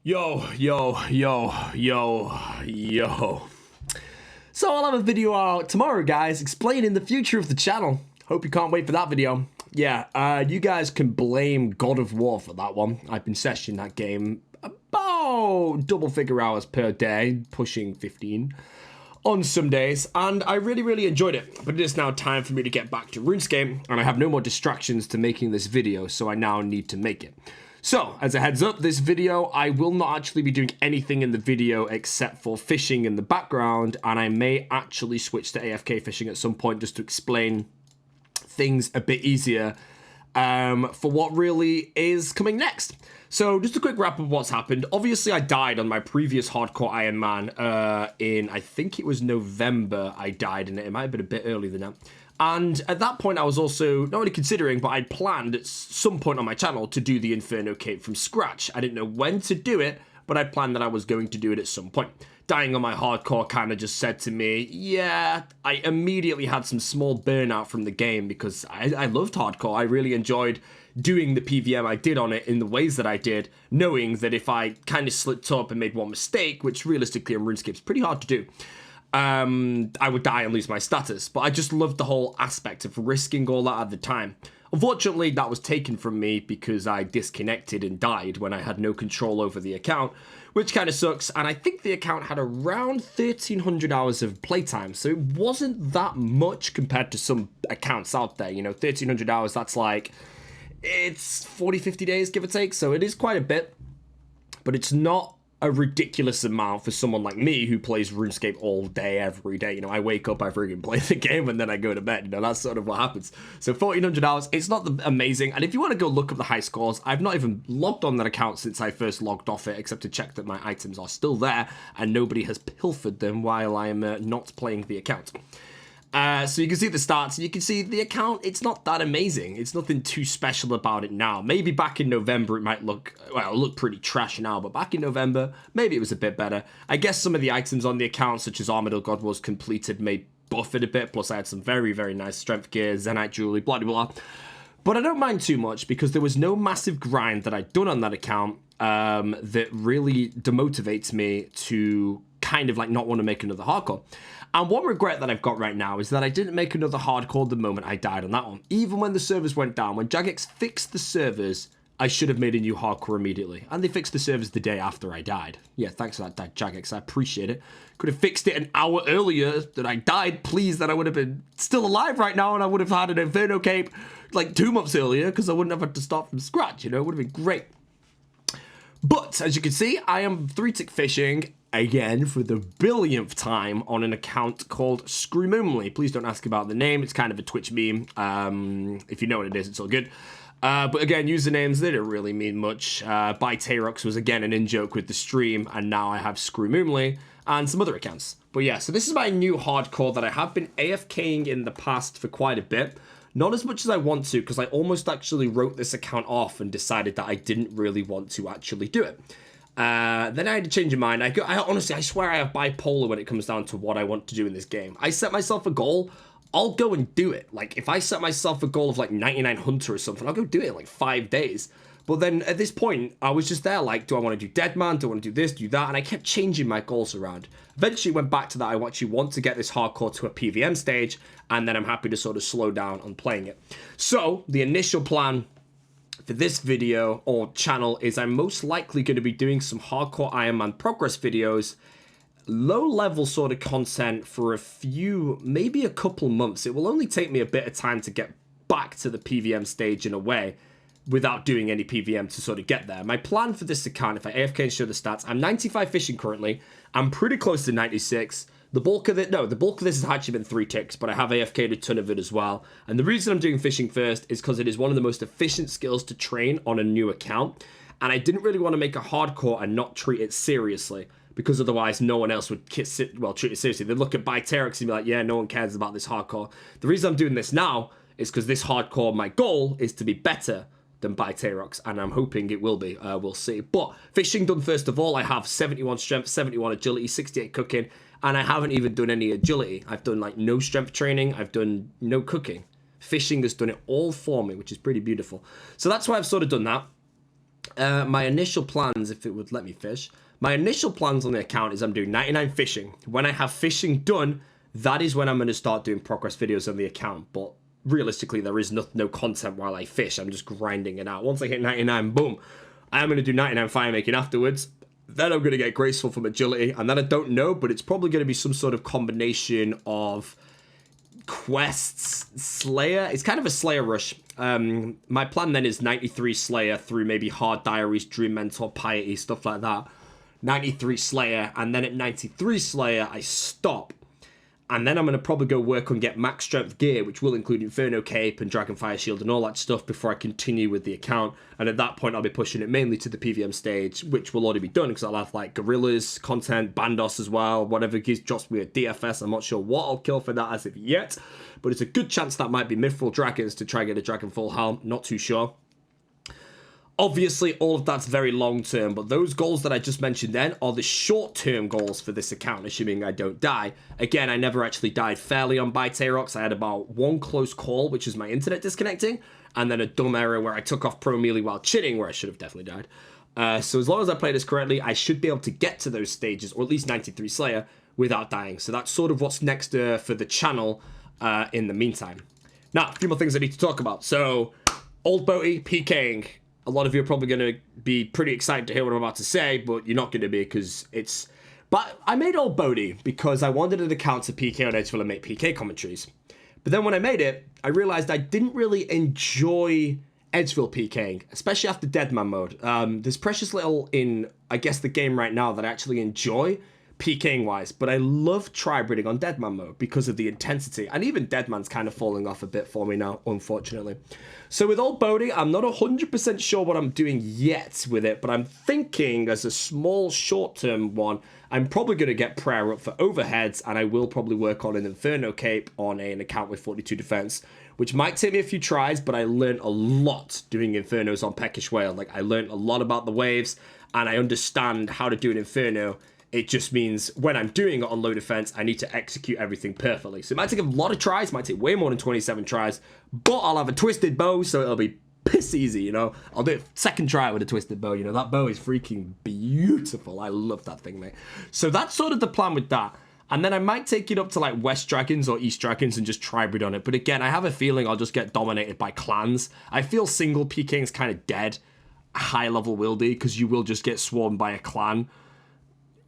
Yo. So I'll have a video out tomorrow, guys, explaining the future of the channel. Hope you can't wait for that video. Yeah, you guys can blame God of War for that one. I've been sessioning that game about double-figure hours per day, pushing 15 on some days, and I really enjoyed it. But it is now time for me to get back to RuneScape, and I have no more distractions to making this video, so I now need to make it. So, as a heads up, this video, I will not actually be doing anything in the video except for fishing in the background, and I may actually switch to AFK fishing at some point just to explain things a bit easier for what really is coming next. So, just a quick wrap of what's happened. Obviously, I died on my previous hardcore Iron Man in, I think it was November I died in it. It might have been a bit earlier than that. And at that point, I was also not only considering, but I'd planned at some point on my channel to do the Inferno Cape from scratch. I didn't know when to do it, but I planned that I was going to do it at some point. Dying on my hardcore kind of just said to me, yeah, I immediately had some small burnout from the game because I loved hardcore. I really enjoyed doing the PVM I did on it in the ways that I did, knowing that if I kind of slipped up and made one mistake, which realistically on RuneScape is pretty hard to do, I would die and lose my status. But I just loved the whole aspect of risking all that at the time. Unfortunately, that was taken from me because I disconnected and died when I had no control over the account, which kind of sucks. And I think the account had around 1,300 hours of playtime, so it wasn't that much compared to some accounts out there. You know, 1,300 hours, that's like, it's 40, 50 days, give or take, so it is quite a bit, but it's not a ridiculous amount for someone like me who plays RuneScape all day, every day. You know, I wake up, I freaking play the game, and then I go to bed. You know, that's sort of what happens. So 1,400 hours, it's not amazing. And if you want to go look up the high scores, I've not even logged on that account since I first logged off it, except to check that my items are still there and nobody has pilfered them while I'm not playing the account. So you can see the stats, and you can see the account, it's not that amazing. It's nothing too special about it now. Maybe back in November it might look, well, it'll look pretty trash now, but back in November, maybe it was a bit better. I guess some of the items on the account, such as Armadillo God was completed, may buff it a bit, plus I had some very nice strength gear, Zenite Jewelry, blah blah. But I don't mind too much because there was no massive grind that I'd done on that account that really demotivates me to kind of like not want to make another hardcore. And one regret that I've got right now is that I didn't make another hardcore the moment I died on that one. Even when the servers went down, when Jagex fixed the servers, I should have made a new hardcore immediately. And they fixed the servers the day after I died. Yeah, thanks for that, Jagex. I appreciate it. Could have fixed it an hour earlier that I died. Please, that I would have been still alive right now and I would have had an Inferno Cape like 2 months earlier because I wouldn't have had to start from scratch, you know? It would have been great. But, as you can see, I am 3-tick fishing again for the billionth time on an account called Screamumly. Please don't ask about the name. It's kind of a Twitch meme. If you know what it is, it's all good. But again, usernames, they don't really mean much. Byterox was again an in-joke with the stream, and now I have Screamumly and some other accounts. But yeah, so this is my new hardcore that I have been AFKing in the past for quite a bit. Not as much as I want to, because I almost actually wrote this account off and decided that I didn't really want to actually do it. Then I had to change my mind. Honestly, I swear I have bipolar when it comes down to what I want to do in this game. I set myself a goal, I'll go and do it. Like, if I set myself a goal of like 99 Hunter or something, I'll go do it in like 5 days. But then at this point, I was just there like, do I want to do Deadman? Do I want to do this, do that? And I kept changing my goals around. Eventually went back to that. I actually want to get this hardcore to a PVM stage, and then I'm happy to sort of slow down on playing it. So the initial plan for this video or channel is I'm most likely going to be doing some hardcore Iron Man progress videos, low level sort of content for a few, maybe a couple months. It will only take me a bit of time to get back to the PVM stage in a way without doing any PVM to sort of get there. My plan for this account, if I AFK and show the stats, I'm 95 fishing currently. I'm pretty close to 96. The bulk of it, no, the bulk of this has actually been 3 ticks, but I have AFK'd a ton of it as well. And the reason I'm doing fishing first is because it is one of the most efficient skills to train on a new account. And I didn't really want to make a hardcore and not treat it seriously, because otherwise no one else would treat it seriously. They'd look at Byterox and be like, yeah, no one cares about this hardcore. The reason I'm doing this now is because this hardcore, my goal is to be better than Byterox, and I'm hoping it will be. We'll see. But fishing done first of all, I have 71 strength, 71 agility, 68 cooking, and I haven't even done any agility. I've done like no strength training, I've done no cooking. Fishing has done it all for me, which is pretty beautiful. So that's why I've sort of done that. My initial plans, if it would let me fish, my initial plans on the account is I'm doing 99 fishing. When I have fishing done, that is when I'm going to start doing progress videos on the account. But realistically, there is no content while I fish. I'm just grinding it out. Once I hit 99, boom, I'm going to do 99 fire making afterwards. Then I'm going to get graceful from agility. And then I don't know, but it's probably going to be some sort of combination of quests, Slayer. It's kind of a Slayer rush. My plan then is 93 Slayer through maybe Hard Diaries, Dream Mentor, Piety, stuff like that. 93 Slayer, and then at 93 Slayer, I stop. And then I'm going to probably go work on get max strength gear, which will include Inferno Cape and Dragonfire Shield and all that stuff before I continue with the account. And at that point, I'll be pushing it mainly to the PVM stage, which will already be done because I'll have like Gorillas, content, Bandos as well, whatever gives drops me a DFS. I'm not sure what I'll kill for that as of yet, but it's a good chance that might be Mithril Dragons to try and get a Dragon Full Helm. Not too sure. Obviously, all of that's very long-term, but those goals that I just mentioned then are the short-term goals for this account, assuming I don't die. Again, I never actually died fairly on Biterox. I had about one close call, which is my internet disconnecting, and then a dumb error where I took off Pro Melee while chitting, where I should have definitely died. So as long as I play this correctly, I should be able to get to those stages, or at least 93 Slayer, without dying. So that's sort of what's next for the channel in the meantime. Now, a few more things I need to talk about. So, Old Boaty, PKing. A lot of you are probably going to be pretty excited to hear what I'm about to say, but you're not going to be because it's... But I made Old Bodhi because I wanted an account to PK on Edgeville and make PK commentaries. But then when I made it, I realized I didn't really enjoy Edgeville PKing, especially after Deadman mode. There's precious little in, I guess, the game right now that I actually enjoy PKing-wise, but I love tri-breeding on Deadman mode because of the intensity, and even Deadman's kind of falling off a bit for me now, unfortunately. So with Old Bodhi, I'm not 100% sure what I'm doing yet with it, but I'm thinking as a small short-term one, I'm probably going to get Prayer up for overheads, and I will probably work on an Inferno Cape on an account with 42 defense, which might take me a few tries, but I learned a lot doing Infernos on Peckish Whale. Like, I learned a lot about the waves, and I understand how to do an Inferno. It just means when I'm doing it on low defense, I need to execute everything perfectly. So it might take a lot of tries, might take way more than 27 tries, but I'll have a twisted bow, so it'll be piss easy, you know. I'll do it second try with a twisted bow, you know. That bow is freaking beautiful. I love that thing, mate. So that's sort of the plan with that. And then I might take it up to like West Dragons or East Dragons and just tri-breed on it. But again, I have a feeling I'll just get dominated by clans. I feel single PKing is kind of dead, high level wildy, because you will just get swarmed by a clan.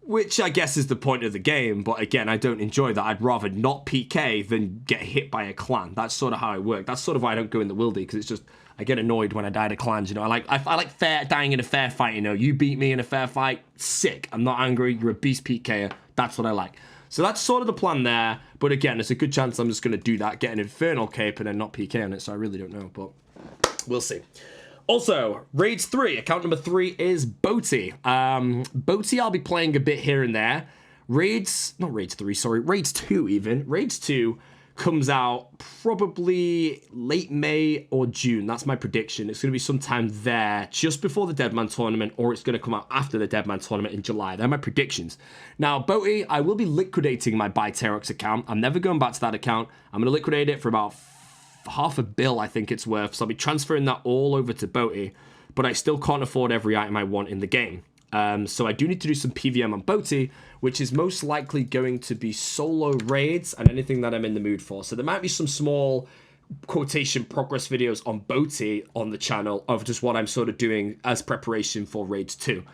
Which I guess is the point of the game, but again, I don't enjoy that. I'd rather not PK than get hit by a clan. That's sort of how I work. That's sort of why I don't go in the wildy, because it's just, I get annoyed when I die to clans, you know. I like fair dying in a fair fight, you know. You beat me in a fair fight, sick. I'm not angry, you're a beast PKer. That's what I like. So that's sort of the plan there, but again, there's a good chance I'm just going to do that, get an Infernal Cape, and then not PK on it, so I really don't know, but we'll see. Also, Raids 3, account number 3 is Boaty. Boaty I'll be playing a bit here and there. Raids 2 even. Raids 2 comes out probably late May or June. That's my prediction. It's going to be sometime there, just before the Deadman tournament, or it's going to come out after the Deadman tournament in July. They're my predictions. Now, Boaty, I will be liquidating my Biterox account. I'm never going back to that account. I'm going to liquidate it for about $500 million, I think it's worth. So I'll be transferring that all over to Boaty, but I still can't afford every item I want in the game. So I do need to do some PVM on Boaty, which is most likely going to be solo raids and anything that I'm in the mood for. So there might be some small quotation progress videos on Boaty on the channel of just what I'm sort of doing as preparation for Raids 2.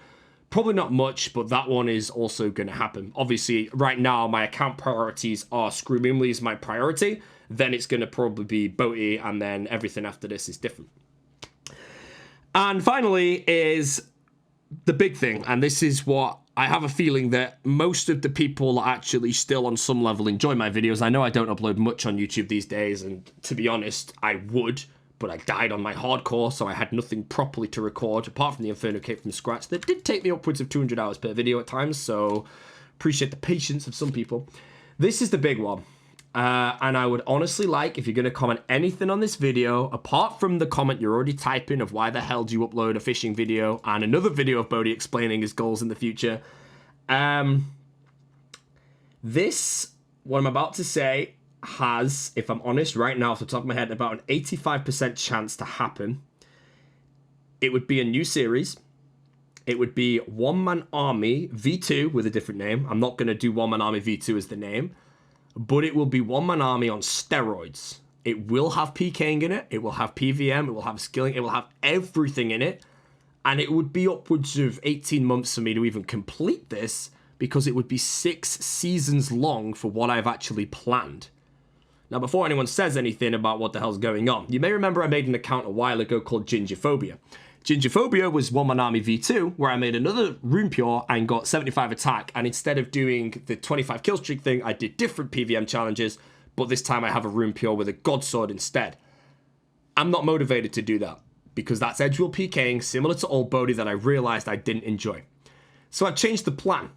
Probably not much, but that one is also going to happen. Obviously, right now, my account priorities are Screamingly is my priority. Then it's going to probably be Boaty, and then everything after this is different. And finally is the big thing, and this is what I have a feeling that most of the people actually still on some level enjoy my videos. I know I don't upload much on YouTube these days, and to be honest, I would, but I died on my hardcore, so I had nothing properly to record, apart from the Inferno Cape from scratch. That did take me upwards of 200 hours per video at times, so appreciate the patience of some people. This is the big one. And I would honestly like, if you're going to comment anything on this video, apart from the comment you're already typing of why the hell do you upload a fishing video and another video of Bodhi explaining his goals in the future. This, what I'm about to say, has, if I'm honest, right now off the top of my head, about an 85% chance to happen. it would be a new series. It would be One Man Army V2 with a different name. I'm not going to do One Man Army V2 as the name, but it will be One Man Army on steroids. It will have PKing in it. It will have PVM. It will have skilling. It will have everything in it. And it would be upwards of 18 months for me to even complete this, because it would be 6 seasons long for what I've actually planned. Now, before anyone says anything about what the hell's going on, you may remember I made an account a while ago called Gingerphobia. Gingerphobia was One Man Army V2, where I made another Rune Pure and got 75 attack, and instead of doing the 25 kill streak thing, I did different PVM challenges, but this time I have a Rune Pure with a God Sword instead. I'm not motivated to do that, because that's Edgewell PKing, similar to Old Bodhi, that I realized I didn't enjoy. So I've changed the plan,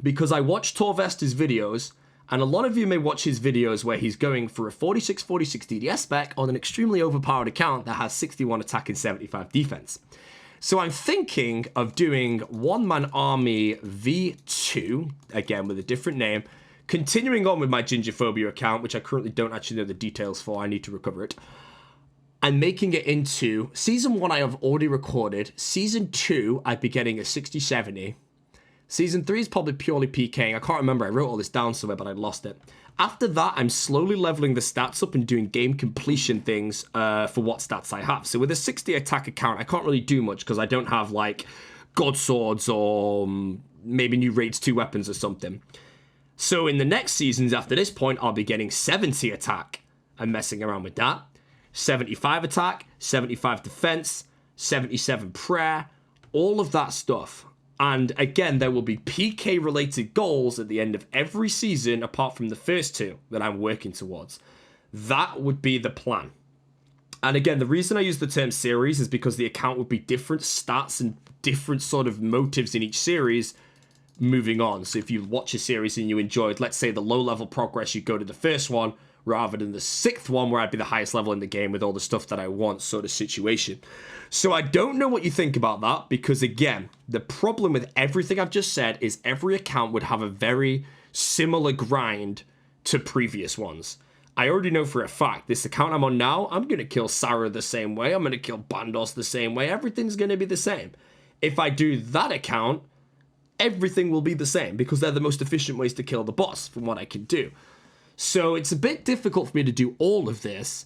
because I watched Torvesta's videos, and a lot of you may watch his videos where he's going for a 46-46 DDS spec on an extremely overpowered account that has 61 attack and 75 defense. So I'm thinking of doing One Man Army V2, again with a different name, continuing on with my Gingerphobia account, which I currently don't actually know the details for, I need to recover it, and making it into Season 1 I have already recorded, Season 2 I'd be getting a 60-70, Season 3 is probably purely PKing. I can't remember. I wrote all this down somewhere, but I lost it. After that, I'm slowly leveling the stats up and doing game completion things for what stats I have. So with a 60 attack account, I can't really do much because I don't have, like, God Swords or maybe new Raids 2 weapons or something. So in the next seasons after this point, I'll be getting 70 attack and messing around with that. 75 attack, 75 defense, 77 prayer, all of that stuff. And again, there will be PK related goals at the end of every season, apart from the first 2 that I'm working towards. That would be the plan. And again, the reason I use the term series is because the account would be different stats and different sort of motives in each series moving on. So if you watch a series and you enjoyed, let's say, the low level progress, you go to the first one rather than the 6th one where I'd be the highest level in the game with all the stuff that I want sort of situation. So I don't know what you think about that, because again, the problem with everything I've just said is every account would have a very similar grind to previous ones. I already know for a fact, this account I'm on now, I'm going to kill Sarah the same way, I'm going to kill Bandos the same way, everything's going to be the same. If I do that account, everything will be the same, because they're the most efficient ways to kill the boss from what I can do. So it's a bit difficult for me to do all of this,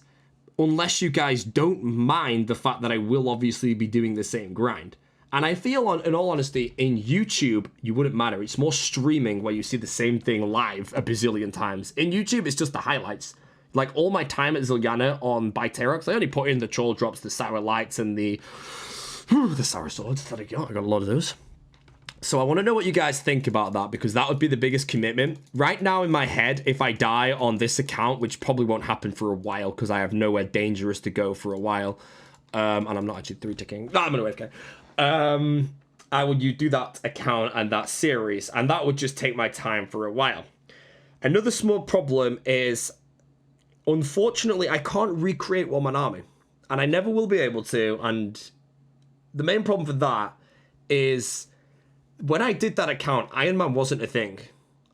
unless you guys don't mind the fact that I will obviously be doing the same grind. And I feel, in all honesty, in YouTube, you wouldn't matter. It's more streaming where you see the same thing live a bazillion times. In YouTube, it's just the highlights. Like, all my time at Zilliana on Biterox, I only put in the troll drops, the sour lights, and the sour swords that I got. I got a lot of those. So I want to know what you guys think about that, because that would be the biggest commitment. Right now in my head, if I die on this account, which probably won't happen for a while because I have nowhere dangerous to go for a while, and I'm not actually 3-ticking. No, I'm going to AFK. I would do that account and that series, and that would just take my time for a while. Another small problem is, unfortunately, I can't recreate One Man Army, and I never will be able to, and the main problem for that is, when I did that account, Iron Man wasn't a thing.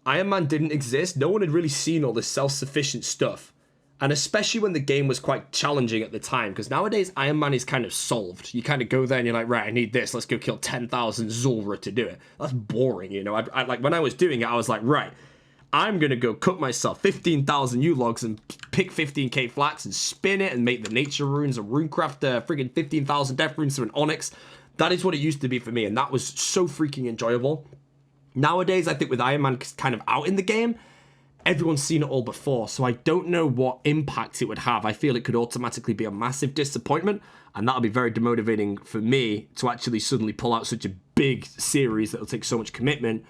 Iron Man didn't exist. No one had really seen all this self-sufficient stuff. And especially when the game was quite challenging at the time, because nowadays Iron Man is kind of solved. You kind of go there and you're like, right, I need this. Let's go kill 10,000 Zulra to do it. That's boring, you know. I like, when I was doing it, I was like, right, I'm going to go cook myself 15,000 U-logs and pick 15k flax and spin it and make the nature runes and runecraft friggin' 15,000 death runes through an onyx. That is what it used to be for me, and that was so freaking enjoyable. Nowadays, I think with Iron Man kind of out in the game, everyone's seen it all before, so I don't know what impact it would have. I feel it could automatically be a massive disappointment, and that'll be very demotivating for me to actually suddenly pull out such a big series that'll take so much commitment,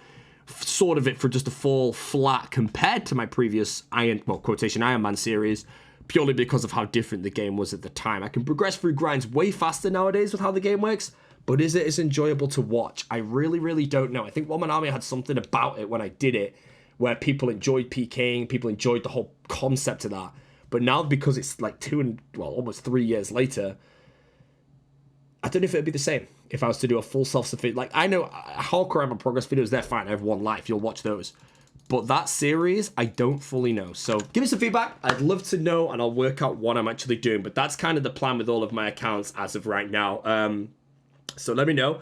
sort of it for just to fall flat compared to my previous Iron Man series, purely because of how different the game was at the time. I can progress through grinds way faster nowadays with how the game works, but is it as enjoyable to watch? I really, really don't know. I think One Man Army had something about it when I did it, where people enjoyed PKing, people enjoyed the whole concept of that. But now, because it's like almost 3 years later, I don't know if it'd be the same if I was to do a full self-sufficient. Like, I know hardcore ammo progress videos, they're fine. I have one life. You'll watch those. But that series, I don't fully know. So give me some feedback. I'd love to know, and I'll work out what I'm actually doing. But that's kind of the plan with all of my accounts as of right now. So let me know.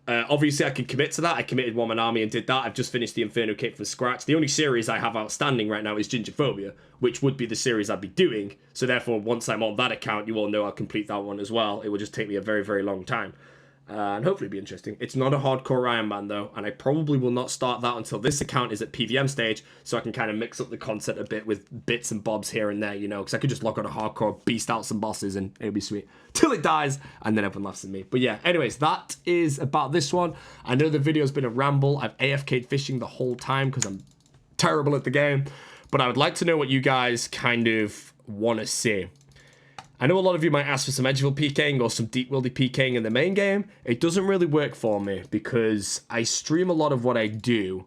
Obviously, I can commit to that. I committed One Man Army and did that. I've just finished the Inferno Cape from scratch. The only series I have outstanding right now is Gingerphobia, which would be the series I'd be doing. So therefore, once I'm on that account, you all know I'll complete that one as well. It will just take me a very, very long time. And hopefully be interesting. It's not a hardcore Iron Man though, and I probably will not start that until this account is at PVM stage, so I can kind of mix up the content a bit with bits and bobs here and there, you know, because I could just log on a hardcore, beast out some bosses, and it'll be sweet. Till it dies, and then everyone laughs at me. But yeah, anyways, that is about this one. I know the video's been a ramble. I've AFK'd fishing the whole time because I'm terrible at the game, but I would like to know what you guys kind of want to see. I know a lot of you might ask for some Edgeville PKing or some Deep Wildy PKing in the main game. It doesn't really work for me because I stream a lot of what I do.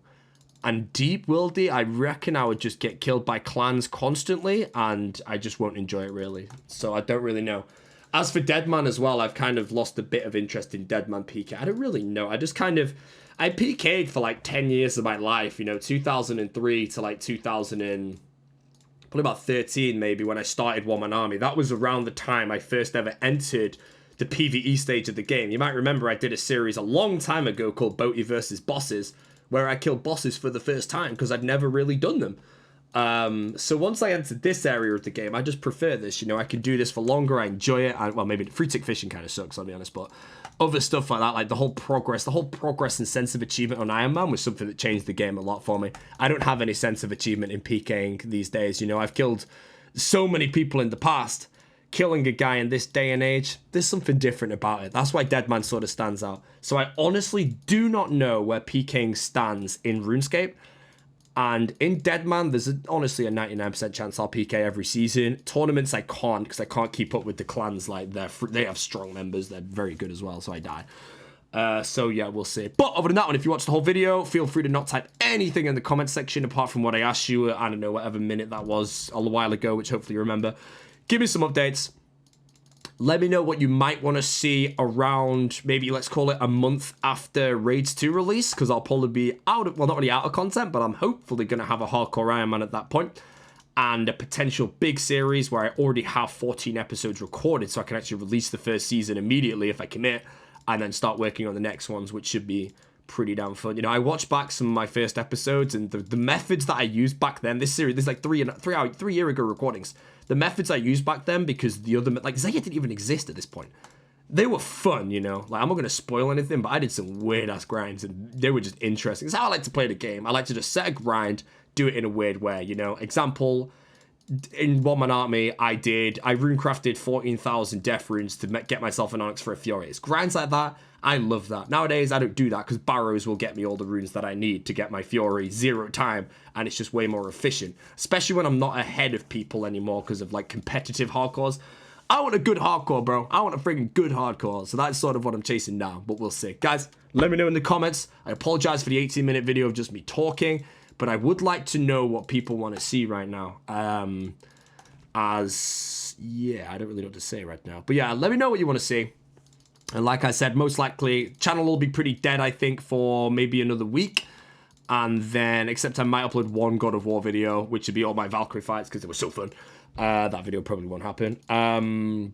And Deep Wildy, I reckon I would just get killed by clans constantly and I just won't enjoy it really. So I don't really know. As for Deadman as well, I've kind of lost a bit of interest in Deadman PK. I don't really know. I just kind of... I PK'd for like 10 years of my life, you know, 2003 to like 2000 probably about 13 maybe when I started One Man Army. That was around the time I first ever entered the PvE stage of the game. You might remember I did a series a long time ago called Boaty versus Bosses, where I killed bosses for the first time because I'd never really done them. So once I entered this area of the game, I just prefer this. You know, I can do this for longer. I enjoy it. Well, maybe the free tick fishing kind of sucks, I'll be honest, but other stuff like that, like the whole progress and sense of achievement on Iron Man was something that changed the game a lot for me. I don't have any sense of achievement in PKing these days. You know, I've killed so many people in the past. Killing a guy in this day and age, there's something different about it. That's why Deadman sort of stands out. So I honestly do not know where PKing stands in RuneScape. And in Deadman, there's honestly a 99% chance I'll PK every season. Tournaments I can't because I can't keep up with the clans. Like they have strong members. They're very good as well, so I die. So yeah, we'll see. But other than that one, if you watched the whole video, feel free to not type anything in the comment section apart from what I asked you. I don't know, whatever minute that was a while ago, which hopefully you remember. Give me some updates. Let me know what you might want to see around, maybe let's call it a month after Raids 2 release, because I'll probably be out of, well, not really out of content, but I'm hopefully going to have a hardcore Iron Man at that point, and a potential big series where I already have 14 episodes recorded, so I can actually release the first season immediately if I commit, and then start working on the next ones, which should be pretty damn fun. You know, I watched back some of my first episodes, and the methods that I used back then, this series, there's like 3 year ago recordings. The methods I used back then, because the other, like, Zaya didn't even exist at this point. They were fun, you know? Like, I'm not going to spoil anything, but I did some weird-ass grinds, and they were just interesting. It's how I like to play the game. I like to just set a grind, do it in a weird way, you know? Example, in One Man Army, I runecrafted 14,000 death runes to get myself an Onyx for a Fury. It's grinds like that. I love that. Nowadays, I don't do that because Barrows will get me all the runes that I need to get my Fury 0 time, and it's just way more efficient. Especially when I'm not ahead of people anymore because of, like, competitive hardcores. I want a good hardcore, bro. I want a freaking good hardcore. So that's sort of what I'm chasing now, but we'll see. Guys, let me know in the comments. I apologize for the 18-minute video of just me talking, but I would like to know what people want to see right now. Yeah, I don't really know what to say right now. But yeah, let me know what you want to see. And like I said, most likely, channel will be pretty dead, I think, for maybe another week. And then, except I might upload one God of War video, which would be all my Valkyrie fights, because they were so fun. That video probably won't happen.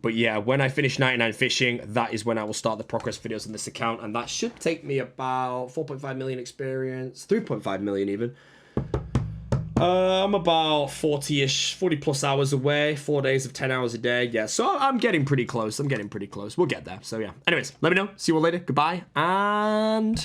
But yeah, when I finish 99 fishing, that is when I will start the progress videos on this account. And that should take me about 4.5 million experience, 3.5 million even. I'm about 40-ish, 40 plus hours away, 4 days of 10 hours a day. Yeah, so I'm getting pretty close. We'll get there. So yeah. Anyways, let me know. See you all later. Goodbye. And...